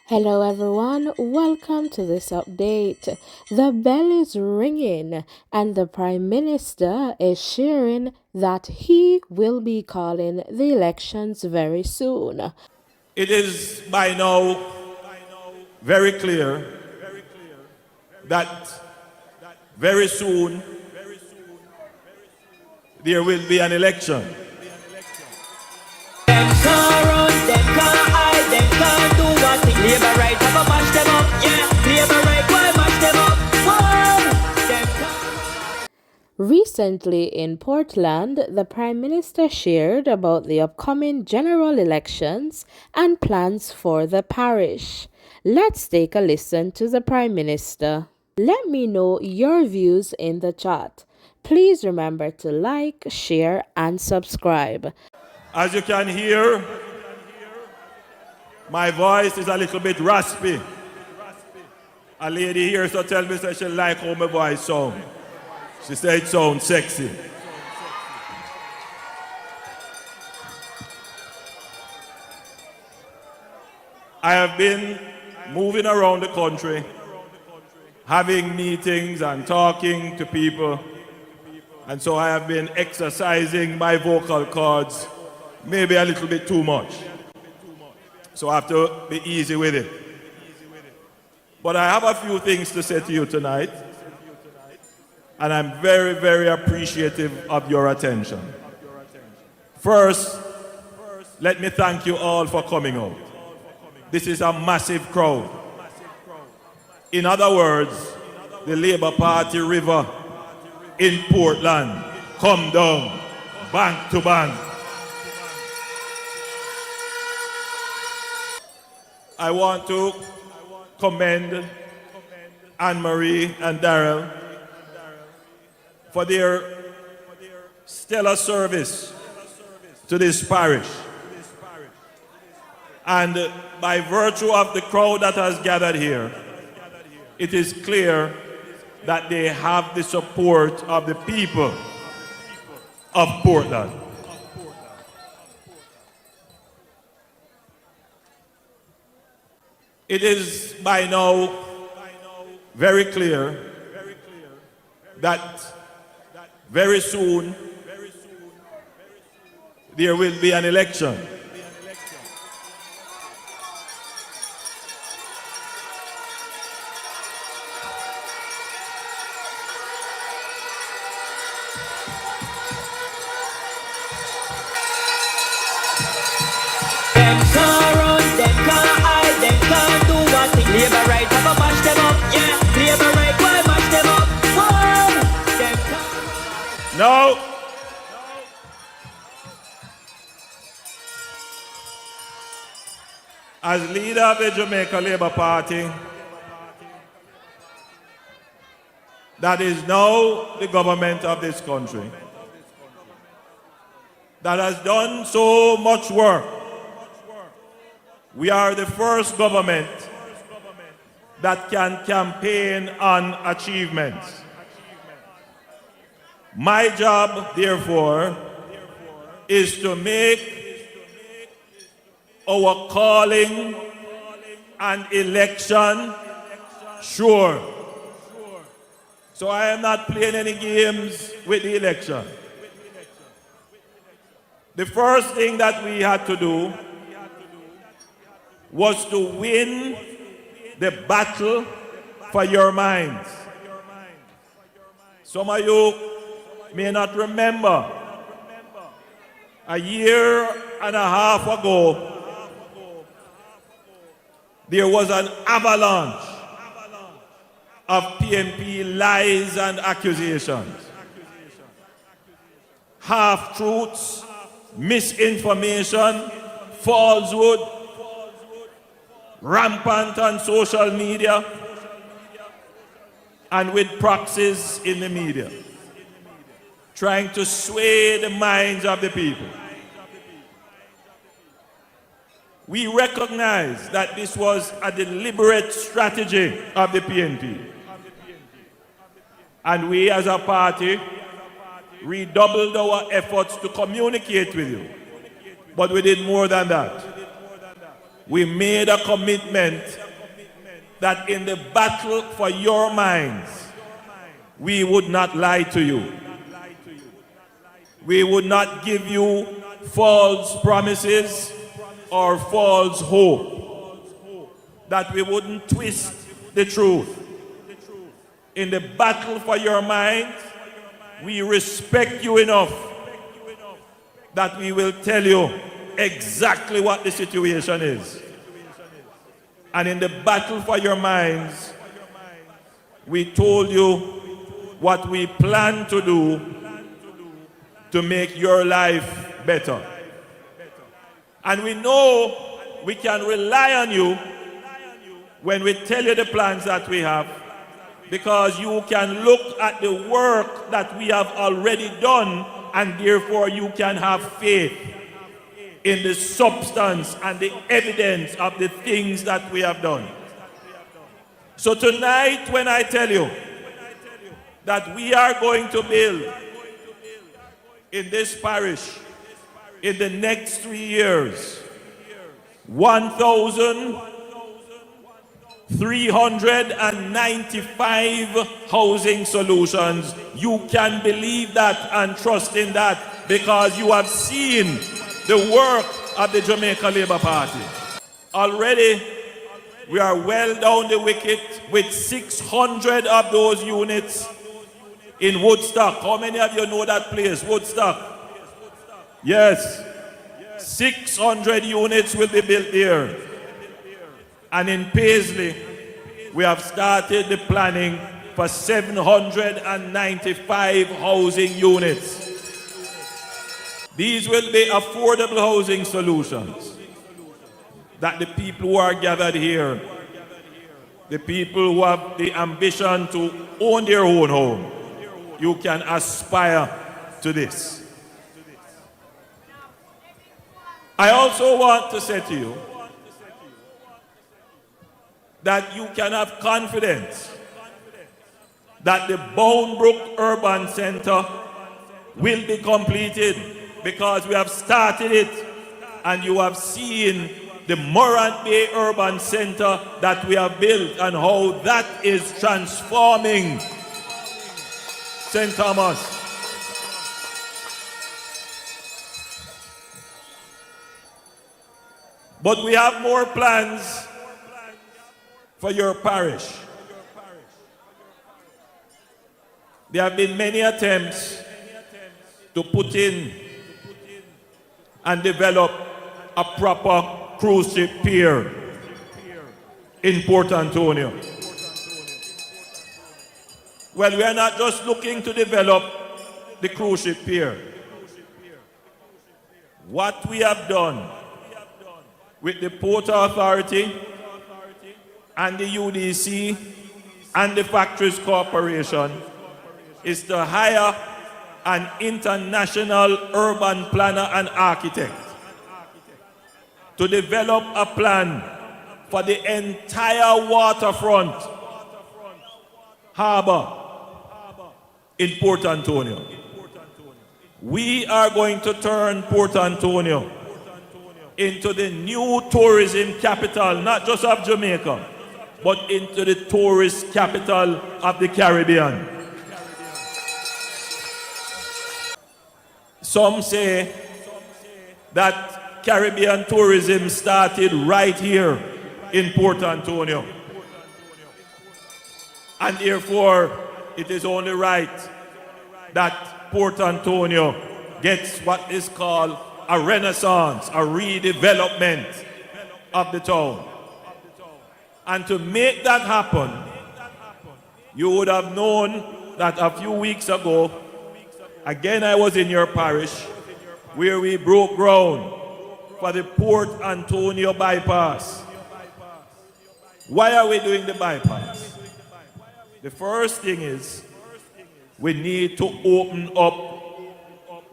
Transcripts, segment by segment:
Hello everyone, welcome to this update. The bell is ringing and the Prime Minister is sharing that he will be calling the elections very soon. It is by now very clear that very soon there will be an election. Them can't run, them can't hide, them can't do what the Labour right have a mash them up, yeah. Labour right, why mash them up? Whoa! Them can't. Recently in Portland, the Prime Minister shared about the upcoming general elections and plans for the parish. Let's take a listen to the Prime Minister. Let me know your views in the chat. Please remember to like, share, and subscribe. As you can hear, my voice is a little bit raspy. A lady here so tell me that she like how my voice sounds. She said it sounds sexy. I have been moving around the country, having meetings and talking to people, and so I have been exercising my vocal cords maybe a little bit too much. So I have to be easy with it. But I have a few things to say to you tonight, and I'm very, very appreciative of your attention. First, let me thank you all for coming out. This is a massive crowd. In other words, the Labour Party river in Portland come down bank to bank. I want to commend Anne-Marie and Darrell for their stellar service to this parish. And by virtue of the crowd that has gathered here, it is clear that they have the support of the people of Portland. It is by now very clear that very soon there will be an election. Them can't run, them can't hide, them can't do what the Labour right have a mash them up, yeah. Labour right, why mash them up? Whoa! Them can't. Now, as leader of the Jamaica Labour Party, that is now the government of this country, that has done so much work. We are the first government that can campaign on achievements. My job, therefore, is to make our calling and election sure. So I am not playing any games with the election. The first thing that we had to do was to win the battle for your minds. Some of you may not remember, a year and a half ago, there was an avalanche of PNP lies and accusations. Half-truths, misinformation, falsehood, rampant on social media and with proxies in the media, trying to sway the minds of the people. We recognize that this was a deliberate strategy of the PNP. And we as a party redoubled our efforts to communicate with you. But we did more than that. we made a commitment that in the battle for your minds, we would not lie to you. We would not give you false promises or false hope. That we wouldn't twist the truth. In the battle for your minds, we respect you enough that we will tell you exactly what the situation is. And in the battle for your minds, we told you what we plan to do to make your life better. And we know we can rely on you when we tell you the plans that we have, because you can look at the work that we have already done, and therefore you can have faith in the substance and the evidence of the things that we have done. So tonight, when I tell you that we are going to build in this parish in the next 3 years 1,395 housing solutions, you can believe that and trust in that, because you have seen the work of the Jamaica Labour Party. Already, we are well down the wicket with 600 of those units in Woodstock. How many of you know that place, Woodstock? Yes. 600 units will be built there. And in Paisley, we have started the planning for 795 housing units. These will be affordable housing solutions that the people who are gathered here, the people who have the ambition to own their own home, you can aspire to this. I also want to say to you that you can have confidence that the Boundbrook Urban Center will be completed, because we have started it, and you have seen the Morant Bay Urban Center that we have built and how that is transforming St. Thomas. But we have more plans for your parish. There have been many attempts to put in and develop a proper cruise ship pier in Port Antonio. Well, we are not just looking to develop the cruise ship pier. What we have done with the Port Authority and the UDC and the Factories Corporation is to hire an international urban planner and architect to develop a plan for the entire waterfront harbor in Port Antonio. We are going to turn Port Antonio into the new tourism capital, not just of Jamaica, but into the tourist capital of the Caribbean. Some say that Caribbean tourism started right here in Port Antonio. And therefore, it is only right that Port Antonio gets what is called a renaissance, a redevelopment of the town. And to make that happen, you would have known that a few weeks ago, again I was in your parish, where we broke ground for the Port Antonio bypass. Why are we doing the bypass? The first thing is, we need to open up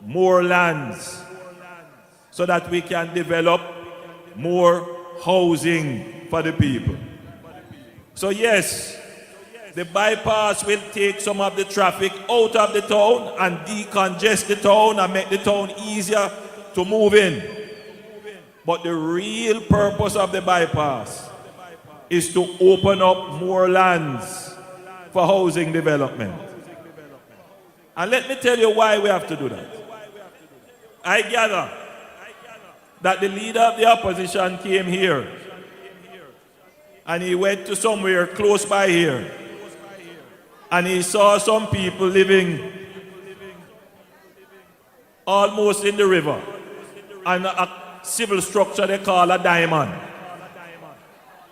more lands so that we can develop more housing for the people. So yes, the bypass will take some of the traffic out of the town and decongest the town and make the town easier to move in. But the real purpose of the bypass is to open up more lands for housing development. And let me tell you why we have to do that. I gather that the leader of the opposition came here and he went to somewhere close by here and he saw some people living almost in the river and a civil structure they call a diamond.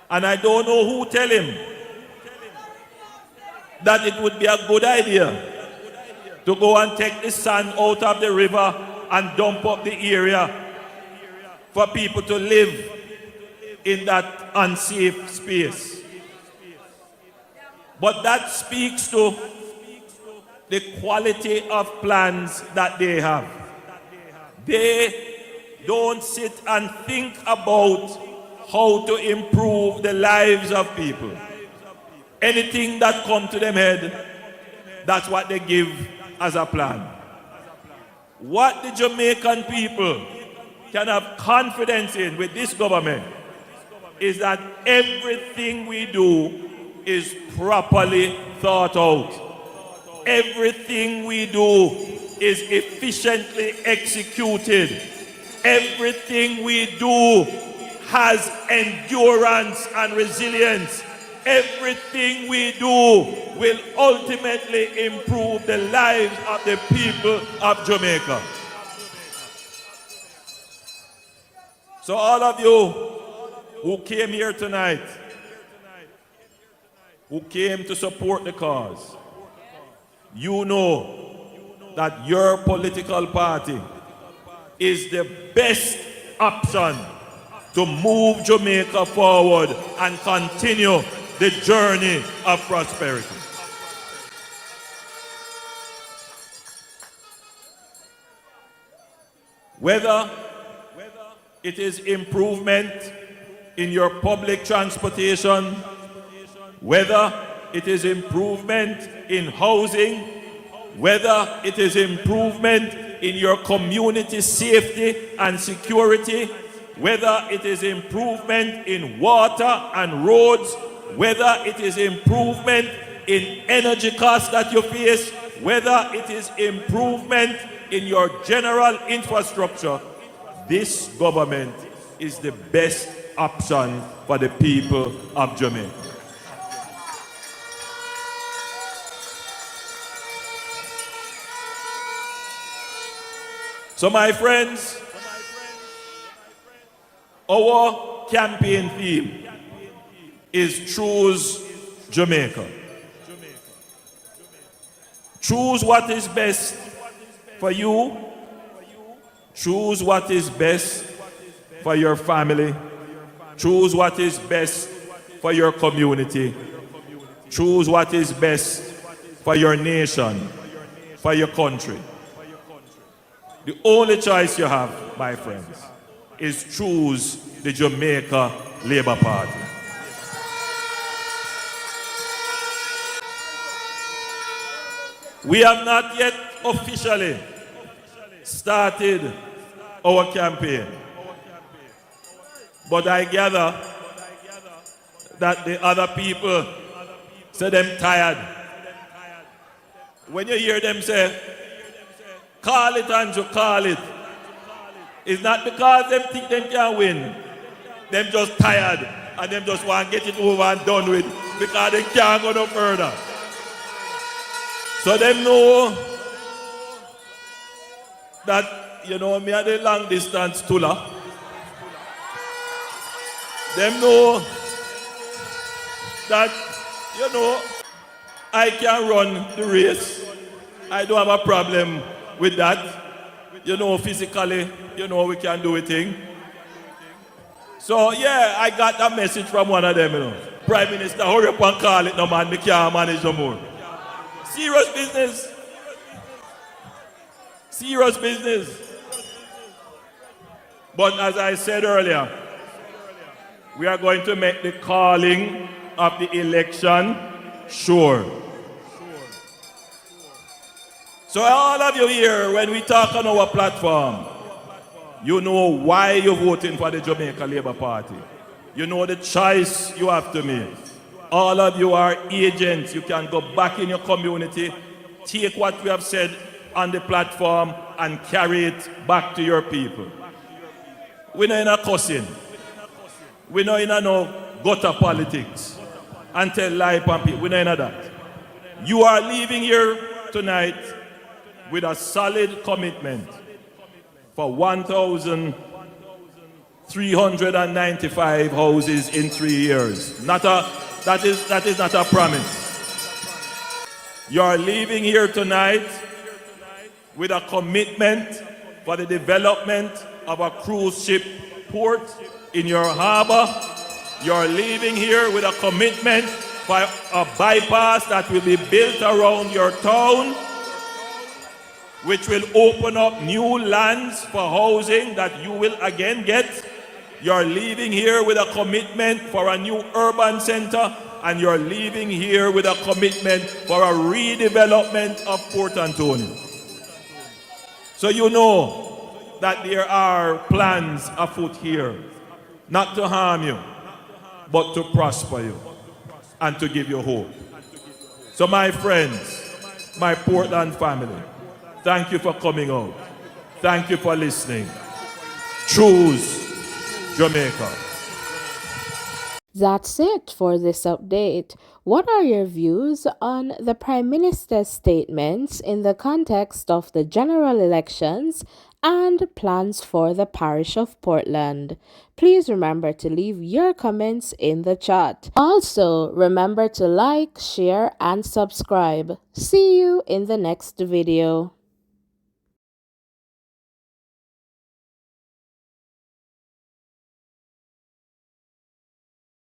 And I don't know who tell him that it would be a good idea to go and take the sand out of the river and dump up the area for people to live in that unsafe space. But that speaks to the quality of plans that they have. They don't sit and think about how to improve the lives of people. Anything that comes to them head, that's what they give as a plan. What the Jamaican people can have confidence in with this government is that everything we do is properly thought out. Everything we do is efficiently executed. Everything we do has endurance and resilience. Everything we do will ultimately improve the lives of the people of Jamaica. So all of you who came here tonight, who came to support the cause, you know that your political party is the best option to move Jamaica forward and continue the journey of prosperity. Whether it is improvement in your public transportation, whether it is improvement in housing, whether it is improvement in your community safety and security, whether it is improvement in water and roads, whether it is improvement in energy costs that you face, whether it is improvement in your general infrastructure, this government is the best option for the people of Jamaica. So my friends, our campaign theme is Choose Jamaica. Choose what is best for you. Choose what is best for your family. Choose what is best for your community. Choose what is best for your nation, for your country. The only choice you have, my friends, is choose the Jamaica Labour Party. We have not yet officially started our campaign, but I gather that the other people say them tired. When you hear them say, call it Andrew, call it, it's not because them think them can win. Them just tired and them just want to get it over and done with because they can't go no further. So them know that, me are the long distance Tula. Them know that, I can run the race. I don't have a problem with that. Physically, we can do a thing. So, yeah, I got that message from one of them, Prime Minister, hurry up and call it, no man, we can't manage no more. Serious business. Serious business. But as I said earlier, we are going to make the calling of the election sure. So all of you here, when we talk on our platform, You know why you're voting for the Jamaica Labour Party. You know the choice you have to make. All of you are agents. You can go back in your community, take what we have said on the platform and carry it back to your people. We're not in a cussing. We're not in a no gutter politics and tell lie upon people. We're not in that. You are leaving here tonight with a solid commitment for 1,395 houses in 3 years. That is not a promise. You are leaving here tonight with a commitment for the development of a cruise ship port in your harbor. You're leaving here with a commitment for a bypass that will be built around your town, which will open up new lands for housing that you will again get. You're leaving here with a commitment for a new urban center, and you're leaving here with a commitment for a redevelopment of Port Antonio. So you know that there are plans afoot here, not to harm you, but to prosper you and to give you hope. So my friends, my Portland family, thank you for coming out. Thank you for listening. Choose Jamaica. That's it for this update. What are your views on the Prime Minister's statements in the context of the general elections and plans for the parish of Portland? Please remember to leave your comments in the chat. Also, remember to like, share, and subscribe. See you in the next video.